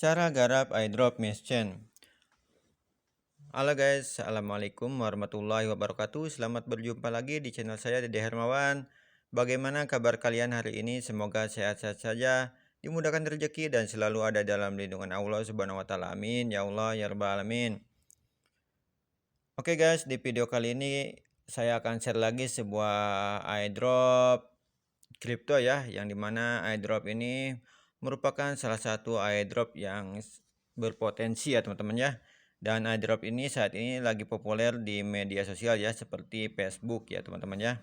Cara garap airdrop merchant. Halo guys, assalamualaikum warahmatullahi wabarakatuh. Selamat berjumpa lagi di channel saya Dede Hermawan. Bagaimana kabar kalian hari ini? Semoga sehat-sehat saja, dimudahkan rezeki dan selalu ada dalam lindungan Allah Subhanahu wa taala. Amin ya Allah ya rabbal alamin. Oke guys, di video kali ini saya akan share lagi sebuah airdrop kripto ya, yang dimana airdrop ini merupakan salah satu airdrop yang berpotensi ya teman-teman ya. Dan airdrop ini saat ini lagi populer di media sosial ya, seperti Facebook ya teman-teman ya.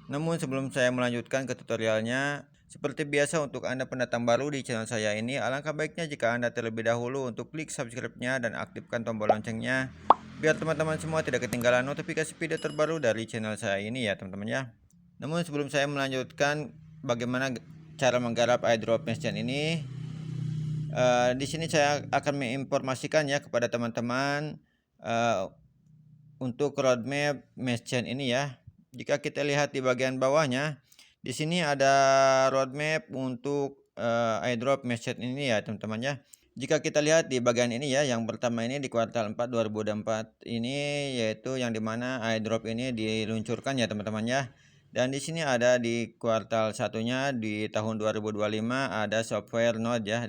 Namun sebelum saya melanjutkan ke tutorialnya, seperti biasa untuk Anda pendatang baru di channel saya ini, alangkah baiknya jika Anda terlebih dahulu untuk klik subscribe-nya dan aktifkan tombol loncengnya, biar teman-teman semua tidak ketinggalan notifikasi video terbaru dari channel saya ini ya teman-teman ya. Namun sebelum saya melanjutkan bagaimana cara menggarap airdrop merchant ini, di sini saya akan menginformasikan ya kepada teman-teman untuk roadmap merchant ini ya. Jika kita lihat di bagian bawahnya, di sini ada roadmap untuk airdrop merchant ini ya teman-teman ya. Jika kita lihat di bagian ini ya, yang pertama ini di kuartal 4 2024 ini, yaitu yang dimana airdrop ini diluncurkan ya teman-teman ya. Dan di sini ada di kuartal satunya di tahun 2025 ada software node ya,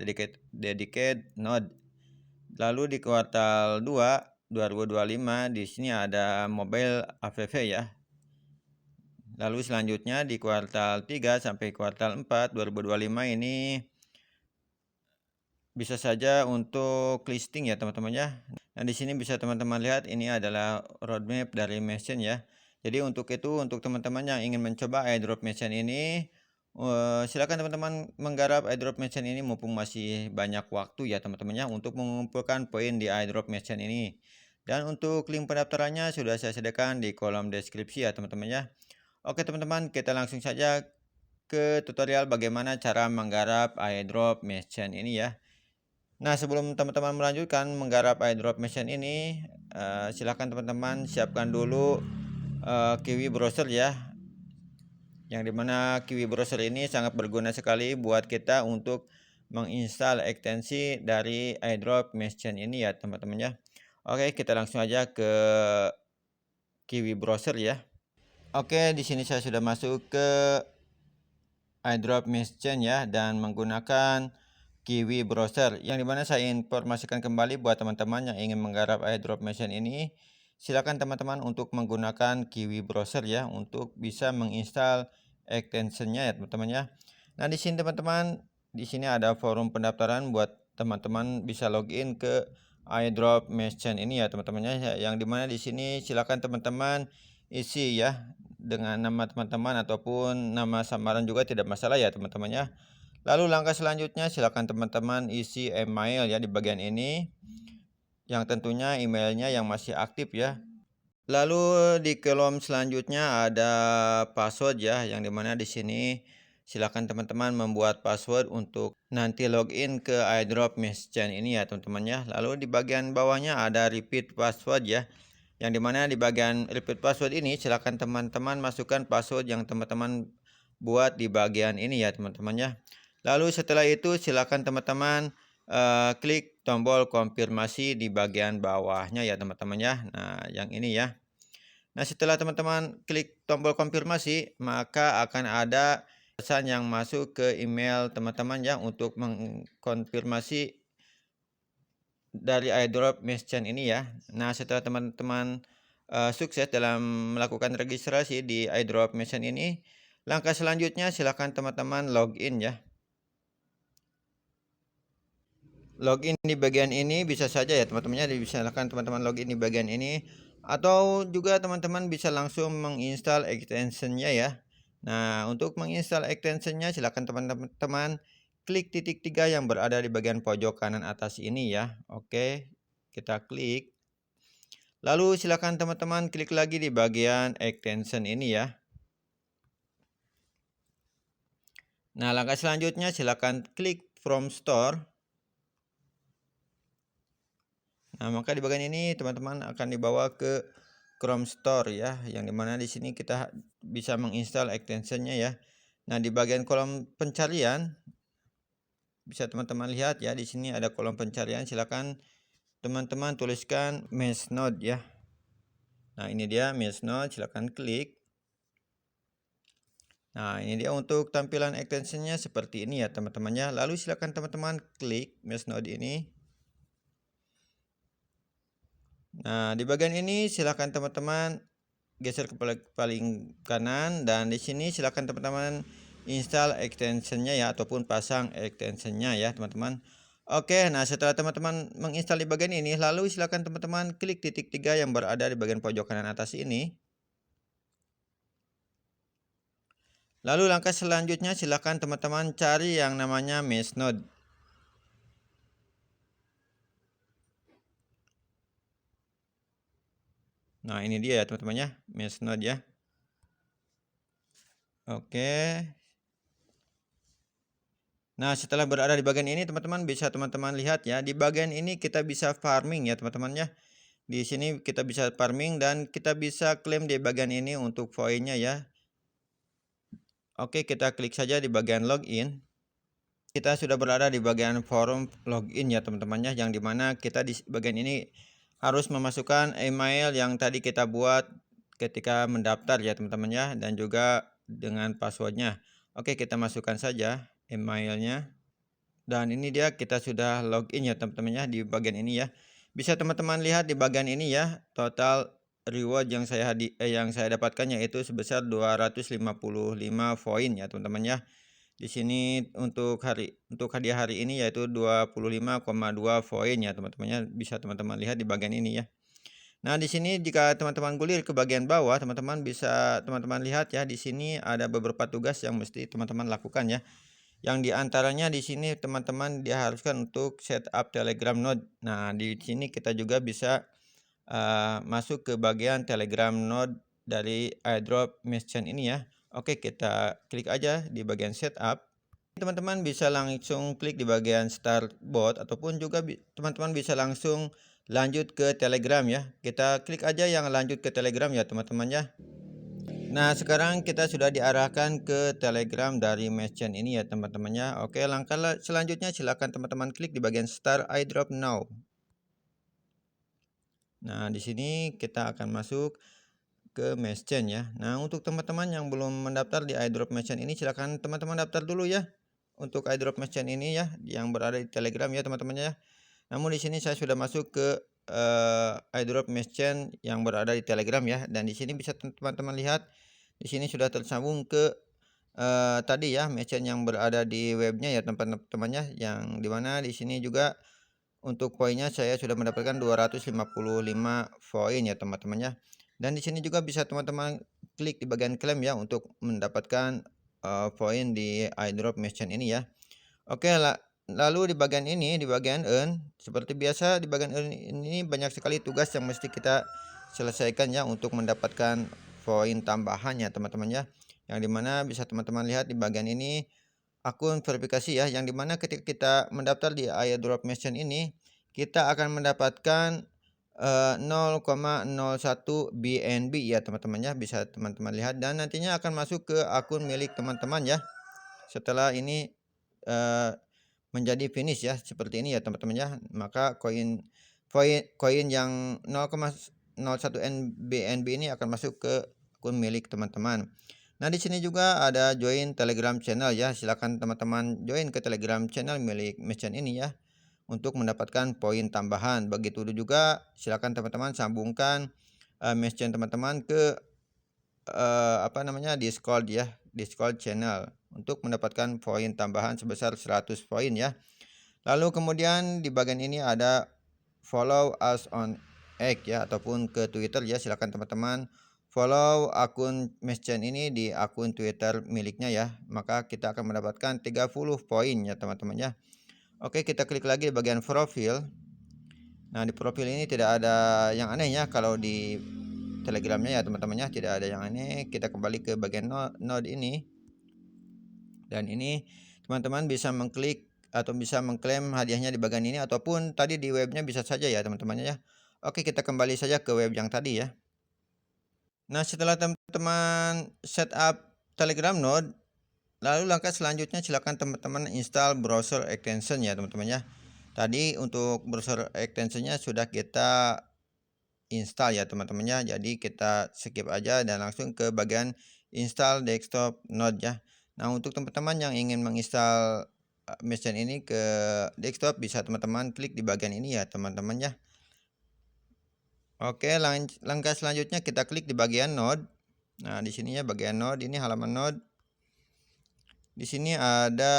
dedicated node. Lalu di kuartal 2 2025 di sini ada mobile app ya. Lalu selanjutnya di kuartal 3 sampai kuartal 4 2025 ini bisa saja untuk listing ya teman-teman ya. Nah di sini bisa teman-teman lihat ini adalah roadmap dari merchant ya. Jadi untuk itu, untuk teman-teman yang ingin mencoba airdrop merchant ini, silakan teman-teman menggarap airdrop merchant ini mumpung masih banyak waktu ya teman-teman ya, untuk mengumpulkan poin di airdrop merchant ini. Dan untuk link pendaftarannya sudah saya sediakan di kolom deskripsi ya teman-teman ya. Oke teman-teman, kita langsung saja ke tutorial bagaimana cara menggarap airdrop merchant ini ya. Nah, sebelum teman-teman melanjutkan menggarap airdrop merchant ini, silakan teman-teman siapkan dulu Kiwi Browser ya. Yang dimana Kiwi Browser ini sangat berguna sekali buat kita untuk menginstal ekstensi dari airdrop merchant ini ya teman-teman ya. Oke, kita langsung aja ke Kiwi Browser ya. Oke, di sini saya sudah masuk ke airdrop merchant ya, dan menggunakan Kiwi Browser, yang dimana saya informasikan kembali buat teman-teman yang ingin menggarap airdrop merchant ini, silakan teman-teman untuk menggunakan Kiwi Browser ya, untuk bisa menginstal extensionnya ya teman-teman ya. Nah di sini teman-teman, di sini ada forum pendaftaran buat teman-teman bisa login ke airdrop merchant ini ya teman-teman ya, yang dimana di sini silakan teman-teman isi ya dengan nama teman-teman ataupun nama samaran juga tidak masalah ya teman-teman ya. Lalu langkah selanjutnya silakan teman-teman isi email ya di bagian ini, yang tentunya emailnya yang masih aktif ya. Lalu di kolom selanjutnya ada password ya, yang dimana di sini silakan teman-teman membuat password untuk nanti login ke airdrop merchant ini ya teman-teman ya. Lalu di bagian bawahnya ada repeat password ya, yang dimana di bagian repeat password ini silakan teman-teman masukkan password yang teman-teman buat di bagian ini ya teman-teman ya. Lalu setelah itu silakan teman-teman klik tombol konfirmasi di bagian bawahnya ya teman-teman ya. Nah yang ini ya. Nah setelah teman-teman klik tombol konfirmasi, maka akan ada pesan yang masuk ke email teman-teman ya, untuk mengkonfirmasi dari airdrop merchant ini ya. Nah setelah teman-teman sukses dalam melakukan registrasi di airdrop merchant ini, langkah selanjutnya silakan teman-teman login ya. Login di bagian ini bisa saja ya teman-teman ya, silakan teman-teman login di bagian ini, atau juga teman-teman bisa langsung menginstal extensionnya ya. Nah untuk menginstal extensionnya silakan teman-teman klik titik 3 yang berada di bagian pojok kanan atas ini ya. Oke, kita klik. Lalu silakan teman-teman klik lagi di bagian extension ini ya. Nah langkah selanjutnya silakan klik from store. Nah, maka di bagian ini teman-teman akan dibawa ke Chrome Store ya, yang dimana di sini kita bisa menginstal extensionnya ya. Nah, di bagian kolom pencarian bisa teman-teman lihat ya, di sini ada kolom pencarian, silakan teman-teman tuliskan Mesh Node ya. Nah, ini dia Mesh Node, silakan klik. Nah, ini dia untuk tampilan extensionnya seperti ini ya teman-teman ya. Lalu silakan teman-teman klik Mesh Node ini. Nah, di bagian ini silakan teman-teman geser ke paling kanan, dan di sini silakan teman-teman install extensionnya ya, ataupun pasang extensionnya ya teman-teman. Oke, nah setelah teman-teman menginstal di bagian ini, lalu silakan teman-teman klik titik 3 yang berada di bagian pojok kanan atas ini. Lalu langkah selanjutnya silakan teman-teman cari yang namanya Mesh Node. Nah, ini dia ya teman-teman ya, Mesh Node ya. Oke. Nah, setelah berada di bagian ini teman-teman bisa teman-teman lihat ya, di bagian ini kita bisa farming ya teman-teman ya. Di sini kita bisa farming dan kita bisa klaim di bagian ini untuk poinnya ya. Oke, kita klik saja di bagian login. Kita sudah berada di bagian forum login ya teman-teman ya, yang dimana kita di bagian ini harus memasukkan email yang tadi kita buat ketika mendaftar ya teman-teman ya, dan juga dengan passwordnya. Oke, kita masukkan saja emailnya. Dan ini dia, kita sudah login ya teman-teman ya di bagian ini ya. Bisa teman-teman lihat di bagian ini ya, total reward yang saya dapatkan yaitu sebesar 255 poin ya teman-teman ya. Di sini untuk hadiah hari ini yaitu 25,2 poin ya teman-teman ya. Bisa teman-teman lihat di bagian ini ya. Nah, di sini jika teman-teman gulir ke bagian bawah, teman-teman bisa teman-teman lihat ya, di sini ada beberapa tugas yang mesti teman-teman lakukan ya. Yang diantaranya di sini teman-teman diharuskan untuk setup Telegram node. Nah, di sini kita juga bisa masuk ke bagian Telegram node dari airdrop merchant ini ya. Oke, kita klik aja di bagian setup. Teman-teman bisa langsung klik di bagian start bot, ataupun juga teman-teman bisa langsung lanjut ke Telegram ya. Kita klik aja yang lanjut ke Telegram ya teman-teman ya. Nah, sekarang kita sudah diarahkan ke Telegram dari merchant ini ya teman-teman ya. Oke, langkah selanjutnya silakan teman-teman klik di bagian Start airdrop now. Nah, di sini kita akan masuk ke merchant ya. Nah, untuk teman-teman yang belum mendaftar di airdrop merchant ini, silakan teman-teman daftar dulu ya. Untuk airdrop merchant ini ya, yang berada di Telegram ya teman-teman ya. Namun di sini saya sudah masuk ke airdrop merchant yang berada di Telegram ya, dan di sini bisa teman-teman lihat di sini sudah tersambung ke tadi ya merchant yang berada di webnya ya teman-teman ya, yang dimana di sini juga untuk poinnya saya sudah mendapatkan 255 poin ya teman-teman ya. Dan di sini juga bisa teman-teman klik di bagian klaim ya untuk mendapatkan poin di airdrop merchant ini ya. Oke, lalu di bagian ini, di bagian earn, seperti biasa di bagian earn ini banyak sekali tugas yang mesti kita selesaikan ya untuk mendapatkan poin tambahan ya teman-teman ya. Yang dimana bisa teman-teman lihat di bagian ini akun verifikasi ya, yang dimana ketika kita mendaftar di airdrop merchant ini, kita akan mendapatkan 0,01 BNB ya teman-teman ya, bisa teman-teman lihat, dan nantinya akan masuk ke akun milik teman-teman ya. Setelah ini menjadi finish ya, seperti ini ya teman-teman ya, maka koin yang 0,01 BNB ini akan masuk ke akun milik teman-teman. Nah, di sini juga ada join Telegram channel ya. Silakan teman-teman join ke Telegram channel milik merchant ini ya untuk mendapatkan poin tambahan. Begitu juga silakan teman-teman sambungkan merchant teman-teman ke Discord ya, Discord channel untuk mendapatkan poin tambahan sebesar 100 poin ya. Lalu kemudian di bagian ini ada follow us on X ya, ataupun ke Twitter ya. Silakan teman-teman follow akun merchant ini di akun Twitter miliknya ya. Maka kita akan mendapatkan 30 poin ya teman-teman ya. Oke, kita klik lagi di bagian profil. Nah, di profil ini tidak ada yang aneh ya, kalau di Telegramnya ya teman-teman ya, tidak ada yang aneh. Kita kembali ke bagian node ini. Dan ini teman-teman bisa mengklik atau bisa mengklaim hadiahnya di bagian ini, ataupun tadi di webnya bisa saja ya teman-teman ya. Oke, kita kembali saja ke web yang tadi ya. Nah, setelah teman-teman setup Telegram node, Lalu langkah selanjutnya silakan teman-teman install browser extension ya teman-teman ya. Tadi untuk browser extensionnya sudah kita install ya teman-teman ya. Jadi kita skip aja dan langsung ke bagian install desktop node ya. Nah, untuk teman-teman yang ingin menginstal mesin ini ke desktop bisa teman-teman klik di bagian ini ya teman-teman ya. Oke, langkah selanjutnya kita klik di bagian node. Nah, di sini ya bagian node, ini halaman node. Di sini ada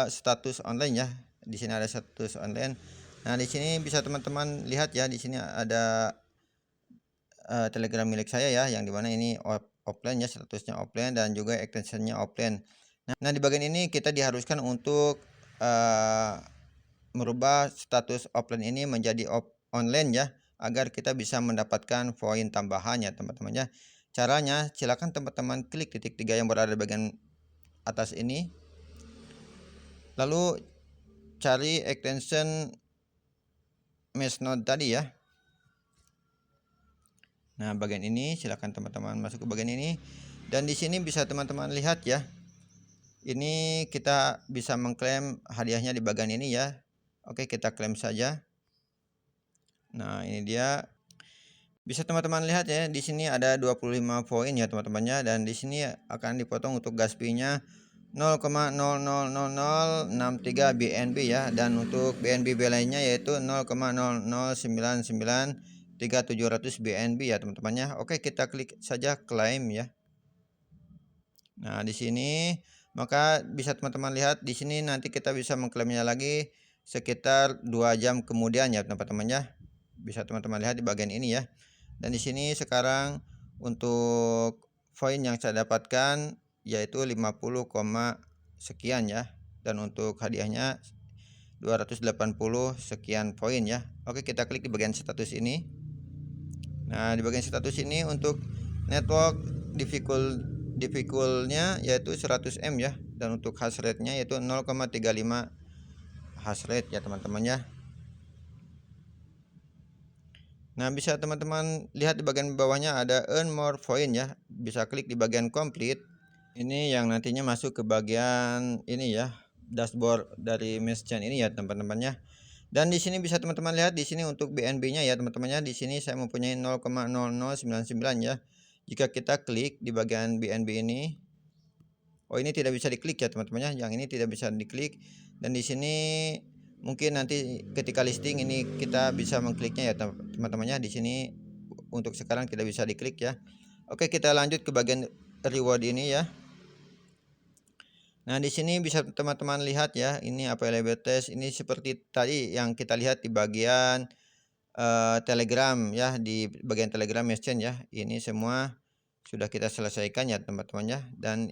status online ya. Di sini ada status online. Nah, di sini bisa teman-teman lihat ya, di sini ada Telegram milik saya ya, yang dimana ini offline ya, statusnya offline dan juga extensionnya offline. Nah, di bagian ini kita diharuskan untuk merubah status offline ini menjadi online ya, agar kita bisa mendapatkan poin tambahan ya teman-teman ya. Caranya silakan teman-teman klik titik 3 yang berada di bagian atas ini. Lalu cari extension mesh node tadi ya. Nah, bagian ini silakan teman-teman masuk ke bagian ini. Dan di sini bisa teman-teman lihat ya. Ini kita bisa mengklaim hadiahnya di bagian ini ya. Oke, kita klaim saja. Nah, ini dia. Bisa teman-teman lihat ya, di sini ada 25 poin ya teman-temannya, dan di sini akan dipotong untuk gas fee-nya 0,000063 BNB ya, dan untuk BNB lainnya yaitu 0,00993.700 BNB ya teman-temannya. Oke, kita klik saja claim ya. Nah, di sini maka bisa teman-teman lihat di sini nanti kita bisa mengklaimnya lagi sekitar 2 jam kemudian ya teman-temannya. Bisa teman-teman lihat di bagian ini ya. Dan di sini sekarang untuk poin yang saya dapatkan yaitu 50, sekian ya. Dan untuk hadiahnya 280 sekian poin ya. Oke, kita klik di bagian status ini. Nah, di bagian status ini untuk network difficult-nya yaitu 100 M ya. Dan untuk hash rate-nya yaitu 0,35 hash rate ya teman-teman ya. Nah, bisa teman-teman lihat di bagian bawahnya ada earn more point ya. Bisa klik di bagian complete. Ini yang nantinya masuk ke bagian ini ya, dashboard dari mesh chain ini ya teman-teman ya. Dan di sini bisa teman-teman lihat di sini untuk BNB-nya ya teman-teman ya. Di sini saya mempunyai 0,0099 ya. Jika kita klik di bagian BNB ini, oh ini tidak bisa diklik ya teman-teman ya. Yang ini tidak bisa diklik, dan di sini mungkin nanti ketika listing ini kita bisa mengkliknya ya teman-temannya. Di sini untuk sekarang tidak bisa diklik ya. Oke, kita lanjut ke bagian reward ini ya. Nah, di sini bisa teman-teman lihat ya, ini available test ini seperti tadi yang kita lihat di bagian Telegram ya, di bagian Telegram Message ya. Ini semua sudah kita selesaikan ya teman-teman ya. Dan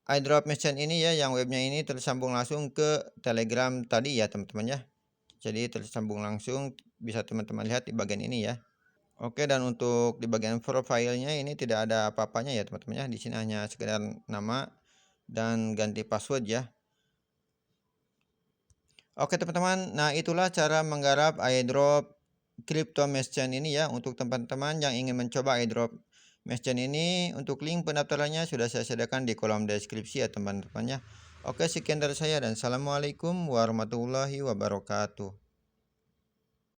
iDrop Message ini ya, yang webnya ini tersambung langsung ke Telegram tadi ya teman-teman ya. Jadi tersambung langsung, bisa teman-teman lihat di bagian ini ya. Oke, dan untuk di bagian profilnya ini tidak ada apa-apanya ya teman-teman ya. Di sini hanya sekedar nama dan ganti password ya. Oke teman-teman, nah itulah cara menggarap airdrop crypto mesh chain ini ya. Untuk teman-teman yang ingin mencoba airdrop mesh chain ini, untuk link pendaftarannya sudah saya sediakan di kolom deskripsi ya teman-teman ya. Oke, sekian dari saya dan assalamualaikum warahmatullahi wabarakatuh.